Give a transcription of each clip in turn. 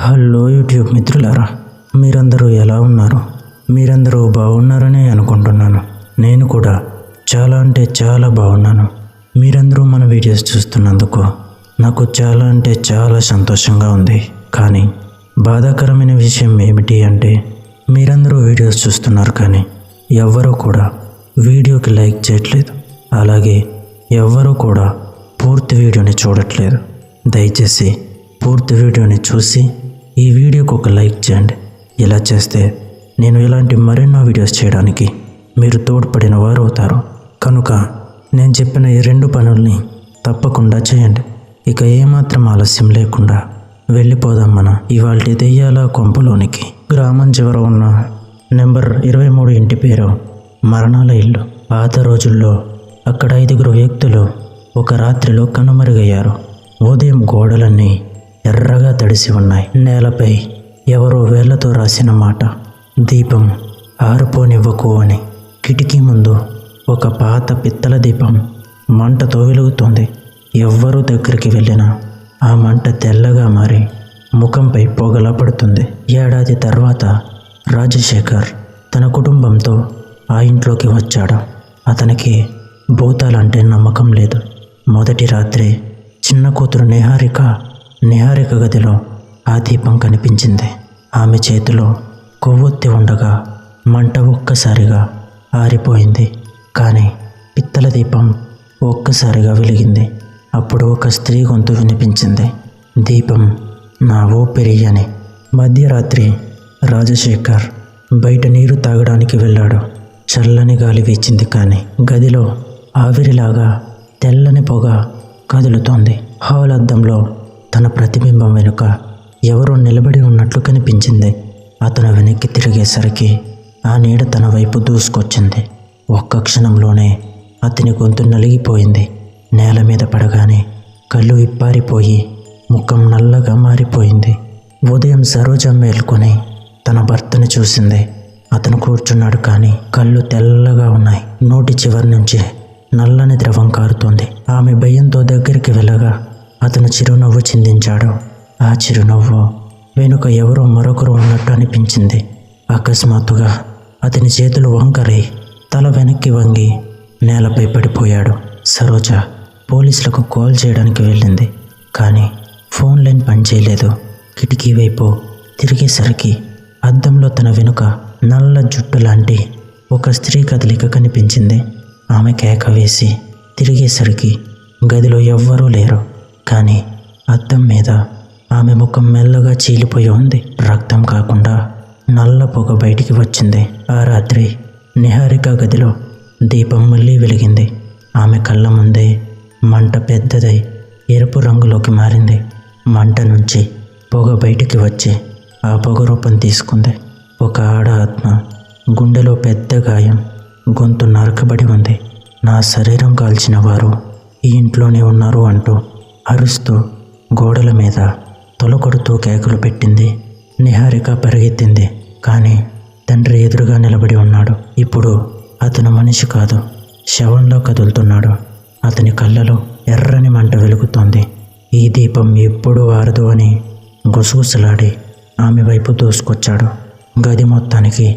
Hello YouTube మిత్రులారా, మీరందరూ ఎలా ఉన్నారు? మీరందరూ బాగున్నారని అనుకుంటున్నాను. నేను కూడా చాలా అంటే చాలా బాగున్నాను. మీరందరూ మన వీడియోస్ చూస్తున్నందుకు నాకు చాలా సంతోషంగా ఉంది. కానీ బాధాకరమైన విషయం ఏమిటి అంటే మీరందరూ వీడియోస్ చూస్తున్నారు కానీ ఎవ్వరూ కూడా వీడియోకి లైక్ చేయట్లేదు. అలాగే ఎవ్వరూ కూడా పూర్తి వీడియోని చూడట్లేదు. దయచేసి పూర్తి వీడియోని చూసి ఈ వీడియోకి ఒక లైక్ చేయండి. ఇలా చేస్తే నేను ఇలాంటి మరెన్నో వీడియోస్ చేయడానికి మీరు తోడ్పడిన వారు అవుతారు. కనుక నేను చెప్పిన ఈ 2 పనుల్ని తప్పకుండా చేయండి. ఇక ఏమాత్రం ఆలస్యం లేకుండా వెళ్ళిపోదాం మనం ఇవాల్టి దెయ్యాల కొంపలోనికి. గ్రామం చివర ఉన్న నెంబర్ 23 ఇంటి పేరు మరణాల ఇల్లు. పాత రోజుల్లో అక్కడ 5 వ్యక్తులు ఒక రాత్రిలో కనుమరుగయ్యారు. ఉదయం గోడలన్నీ ఎర్రగా తడిసి ఉన్నాయి. నేలపై ఎవరో వేళ్లతో రాసిన మాట, దీపం ఆరిపోనివ్వకు అని. కిటికీ ముందు ఒక పాత పిత్తల దీపం మంటతో వెలుగుతోంది. ఎవ్వరూ దగ్గరికి వెళ్ళినా ఆ మంట తెల్లగా మారి ముఖంపై పొగలా పడుతుంది. ఏడాది తర్వాత రాజశేఖర్ తన కుటుంబంతో ఆ ఇంట్లోకి వచ్చాడు. అతనికి భూతాలంటే నమ్మకం లేదు. మొదటి రాత్రి చిన్న కూతురు నిహారిక గదిలో ఆ దీపం కనిపించింది. ఆమె చేతిలో కొవ్వొత్తి ఉండగా మంట ఒక్కసారిగా ఆరిపోయింది. కానీ పిత్తల దీపం ఒక్కసారిగా వెలిగింది. అప్పుడు ఒక స్త్రీ గొంతు వినిపించింది, దీపం నా ఊపిరి అని. మధ్యరాత్రి రాజశేఖర్ బయట నీరు తాగడానికి వెళ్ళాడు. చల్లని గాలి వీచింది. కానీ గదిలో ఆవిరిలాగా తెల్లని పొగ కదులుతోంది. హాల్ అద్దంలో తన ప్రతిబింబం వెనుక ఎవరో నిలబడి ఉన్నట్లు కనిపించింది. అతను వెనక్కి తిరిగేసరికి ఆ నీడ తన వైపు దూసుకొచ్చింది. ఒక్క క్షణంలోనే అతని గొంతు నలిగిపోయింది. నేల మీద పడగానే కళ్ళు విప్పారిపోయి ముఖం నల్లగా మారిపోయింది. ఉదయం సరోజ మేల్కొని తన భర్తను చూసింది. అతను కూర్చున్నాడు కానీ కళ్ళు తెల్లగా ఉన్నాయి. నోటి చివరి నుంచి నల్లని ద్రవం కారుతోంది. ఆమె భయంతో దగ్గరికి వెళ్ళగా అతను చిరునవ్వు చిందించాడు. ఆ చిరునవ్వు వెనుక ఎవరో మరొకరు ఉన్నట్టు అనిపించింది. అకస్మాత్తుగా అతని చేతులు వంకరై తల వెనక్కి వంగి నేలపై పడిపోయాడు. సరోజ పోలీసులకు కాల్ చేయడానికి వెళ్ళింది. కానీ ఫోన్ లైన్ పనిచేయలేదు. కిటికీ వైపు తిరిగేసరికి అద్దంలో తన వెనుక నల్ల జుట్టు లాంటి ఒక స్త్రీ కదలిక కనిపించింది. ఆమె కేక వేసి తిరిగేసరికి గదిలో ఎవ్వరూ లేరు. కానీ అద్దం మీద ఆమె ముఖం మెల్లగా చీలిపోయి ఉంది. రక్తం కాకుండా నల్ల పొగ బయటికి వచ్చింది. ఆ రాత్రి నిహారిక గదిలో దీపం మళ్ళీ వెలిగింది. ఆమె కళ్ళ ముందే మంట పెద్దదై ఎరుపు రంగులోకి మారింది. మంట నుంచి పొగ బయటికి వచ్చి ఆ పొగ రూపం తీసుకుంది. ఒక ఆడ ఆత్మ, గుండెలో పెద్ద గాయం, గొంతు నరకబడి ఉంది. నా శరీరం కాల్చిన వారు ఈ ఇంట్లోనే ఉన్నారు అంటూ అరుస్తూ గోడల మీద తొలకొడుతూ కేకలు పెట్టింది. నిహారిక పరిగెత్తింది. కానీ తండ్రి ఎదురుగా నిలబడి ఉన్నాడు. ఇప్పుడు అతను మనిషి కాదు, శవంలో కదులుతున్నాడు. అతని కళ్ళలో ఎర్రని మంట వెలుగుతోంది. ఈ దీపం ఎప్పుడు ఆరదు అని గుసగుసలాడి ఆమె వైపు దూసుకొచ్చాడు. గది మొత్తానికి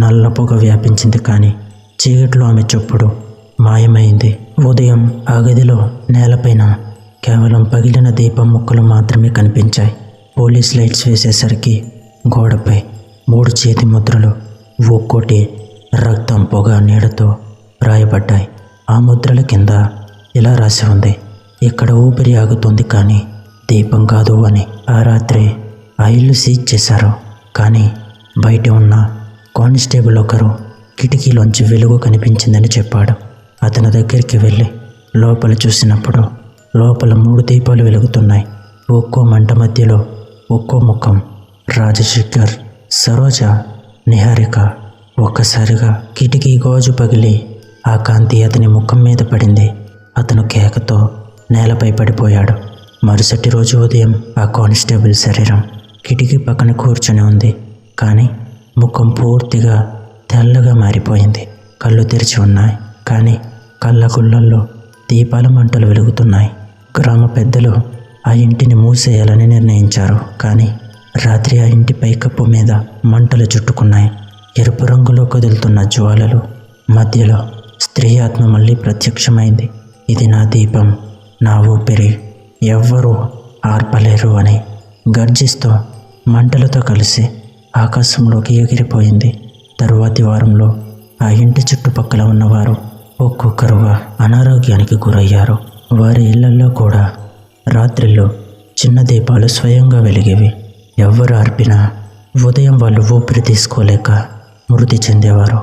నల్ల పొగ వ్యాపించింది. కానీ చీకట్లో ఆమె చప్పుడు మాయమైంది. ఉదయం ఆ గదిలో నేలపైన కేవలం పగిలిన దీపం ముక్కలు మాత్రమే కనిపించాయి. పోలీస్ లైట్స్ వేసేసరికి గోడపై 3 చేతి ముద్రలు, ఒక్కోటి రక్తం, పొగ, నీడతో రాయబడ్డాయి. ఆ ముద్రల కింద ఇలా రాసి ఉంది, ఇక్కడ ఊపిరి ఆగుతుంది కానీ దీపం కాదు అని. ఆ రాత్రి ఆ ఇల్లు సీజ్ చేశారు. కానీ బయట ఉన్న కానిస్టేబుల్ ఒకరు కిటికీలోంచి వెలుగు కనిపించిందని చెప్పాడు. అతని దగ్గరికి వెళ్ళి లోపల చూసినప్పుడు లోపల 3 దీపాలు వెలుగుతున్నాయి. ఒక్కో మంట మధ్యలో ఒక్కో ముఖం. రాజశేఖర్, సరోజ, నిహారిక. ఒక్కసారిగా కిటికీ గాజు పగిలి ఆ కాంతి అతని ముఖం మీద పడింది. అతను కేకతో నేలపై పడిపోయాడు. మరుసటి రోజు ఉదయం ఆ కానిస్టేబుల్ శరీరం కిటికీ పక్కన కూర్చొని ఉంది. కానీ ముఖం పూర్తిగా తెల్లగా మారిపోయింది. కళ్ళు తెరిచి ఉన్నాయి. కానీ కళ్ళ గుళ్ళల్లో దీపాల మంటలు వెలుగుతున్నాయి. గ్రామ పెద్దలు ఆ ఇంటిని మూసేయాలని నిర్ణయించారు. కానీ రాత్రి ఆ ఇంటి పైకప్పు మీద మంటలు చుట్టుకున్నాయి. ఎరుపు రంగులో కదులుతున్న జ్వాలలు మధ్యలో స్త్రీ ఆత్మ మళ్ళీ ప్రత్యక్షమైంది. ఇది నా దీపం, నా ఊపిరి, ఎవ్వరూ ఆర్పలేరు అని గర్జిస్తూ మంటలతో కలిసి ఆకాశంలోకి ఎగిరిపోయింది. తరువాతి వారంలో ఆ ఇంటి చుట్టుపక్కల ఉన్నవారు ఒక్కొక్కరుగా అనారోగ్యానికి గురయ్యారు. వారి ఇళ్లలో కూడా రాత్రిళ్ళు చిన్న దీపాలు స్వయంగా వెలిగేవి. ఎవ్వరు ఆర్పినా ఉదయం వాళ్ళు ఊపిరి తీసుకోలేక మృతి చెందేవారు.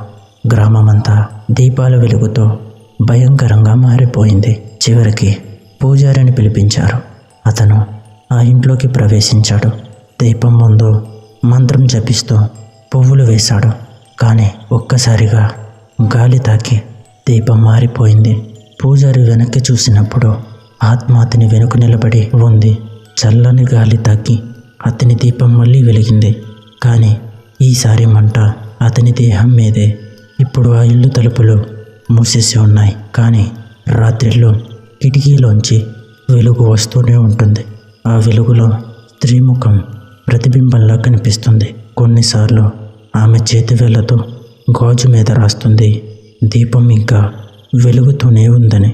గ్రామమంతా దీపాల వెలుగుతో భయంకరంగా మారిపోయింది. చివరికి పూజారిని పిలిపించారు. అతను ఆ ఇంట్లోకి ప్రవేశించాడు. దీపం ముందు మంత్రం జపిస్తూ పువ్వులు వేశాడు. కానీ ఒక్కసారిగా గాలి తాకి దీపం మారిపోయింది. పూజారి వెనక్కి చూసినప్పుడు ఆత్మ అతని వెనుక నిలబడి ఉంది. చల్లని గాలి తాకి అతని దీపం మళ్ళీ వెలిగింది. కానీ ఈసారి మంట అతని దేహం మీదే. ఇప్పుడు ఆ ఇల్లు తలుపులు మూసేసి ఉన్నాయి. కానీ రాత్రిలో కిటికీలోంచి వెలుగు వస్తూనే ఉంటుంది. ఆ వెలుగులో స్త్రీ ముఖం ప్రతిబింబంలా కనిపిస్తుంది. కొన్నిసార్లు ఆమె చేతి వేళ్లతో గాజు మీద రాస్తుంది, దీపం ఇంకా వెలుగుతూనే ఉందని.